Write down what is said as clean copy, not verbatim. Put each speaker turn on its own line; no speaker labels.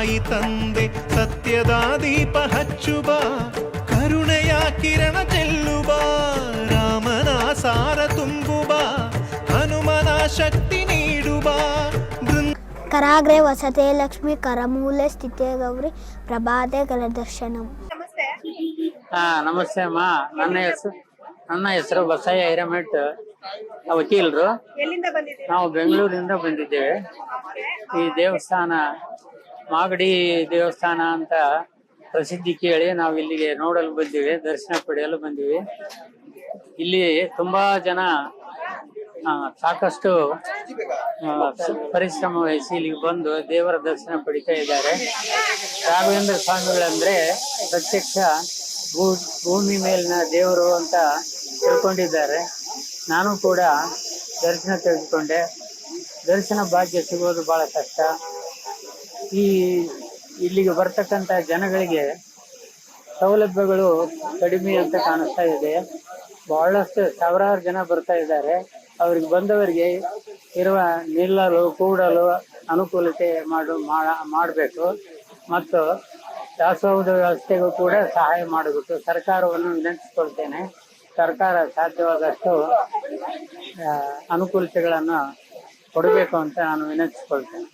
ತಾಯಿ ತಂದೆ ಸತ್ಯದ ದೀಪ ಹಚ್ಚುವ ಕರುಣೆಯ ಕಿರಣ ಚೆಲ್ಲುವ ರಾಮನ ಸಾರ ತುಂಬುವ ಹನುಮನ ಶಕ್ತಿ ನೀಡುವ
ಕರಾಗ್ರೆ ವಸತೆ ಲಕ್ಷ್ಮಿ ಕರಮೂಲೆ ಸ್ಥಿತೇ ಗೌರಿ ಪ್ರಭಾತೆ ಕಲದರ್ಶನಂ.
ನಮಸ್ತೆ ಅಮ್ಮ. ನನ್ನ ಹೆಸರು ಬಸಯ್ಯ ಹಿರೇಮಠ್, ವಕೀಲರು. ನಾವು ಬೆಂಗಳೂರಿಂದ ಬಂದಿದ್ದೇವೆ. ಈ ದೇವಸ್ಥಾನ ಮಾಗಡಿ ದೇವಸ್ಥಾನ ಅಂತ ಪ್ರಸಿದ್ಧಿ ಕೇಳಿ ನಾವು ಇಲ್ಲಿಗೆ ನೋಡಲು ಬಂದಿವಿ, ದರ್ಶನ ಪಡೆಯಲು ಬಂದಿವಿ. ಇಲ್ಲಿ ತುಂಬಾ ಜನ ಸಾಕಷ್ಟು ಪರಿಶ್ರಮ ವಹಿಸಿ ಇಲ್ಲಿಗೆ ಬಂದು ದೇವರ ದರ್ಶನ ಪಡಿತಾ ಇದ್ದಾರೆ. ರಾಘವೇಂದ್ರ ಸ್ವಾಮಿಗಳಂದ್ರೆ ಪ್ರತ್ಯಕ್ಷ ಭೂಮಿ ಮೇಲಿನ ದೇವರು ಅಂತ ತಿಳ್ಕೊಂಡಿದ್ದಾರೆ. ನಾನು ಕೂಡ ದರ್ಶನ ತೆಗೆದುಕೊಂಡೆ. ದರ್ಶನ ಭಾಗ್ಯ ಸಿಗೋದು ಬಹಳ ಕಷ್ಟ. ಇಲ್ಲಿಗೆ ಬರ್ತಕ್ಕಂಥ ಜನಗಳಿಗೆ ಸೌಲಭ್ಯಗಳು ಕಡಿಮೆ ಅಂತ ಕಾಣಿಸ್ತಾ ಇದೆ. ಬಹಳಷ್ಟು ಸಾವಿರಾರು ಜನ ಬರ್ತಾ ಇದ್ದಾರೆ. ಅವ್ರಿಗೆ ಬಂದವರಿಗೆ ಇರುವ ನಿಲ್ಲಲು ಕೂಡಲು ಅನುಕೂಲತೆ ಮಾಡಬೇಕು ಮತ್ತು ದಾಸೋಹದ ವ್ಯವಸ್ಥೆಗೂ ಕೂಡ ಸಹಾಯ ಮಾಡಬೇಕು. ಸರ್ಕಾರವನ್ನು ವಿನಂತಿಸಿಕೊಳ್ತೇನೆ. ಸರ್ಕಾರ ಸಾಧ್ಯವಾದಷ್ಟು ಅನುಕೂಲತೆಗಳನ್ನು ಕೊಡಬೇಕು ಅಂತ ನಾನು ವಿನಂತಿಸಿಕೊಳ್ತೇನೆ.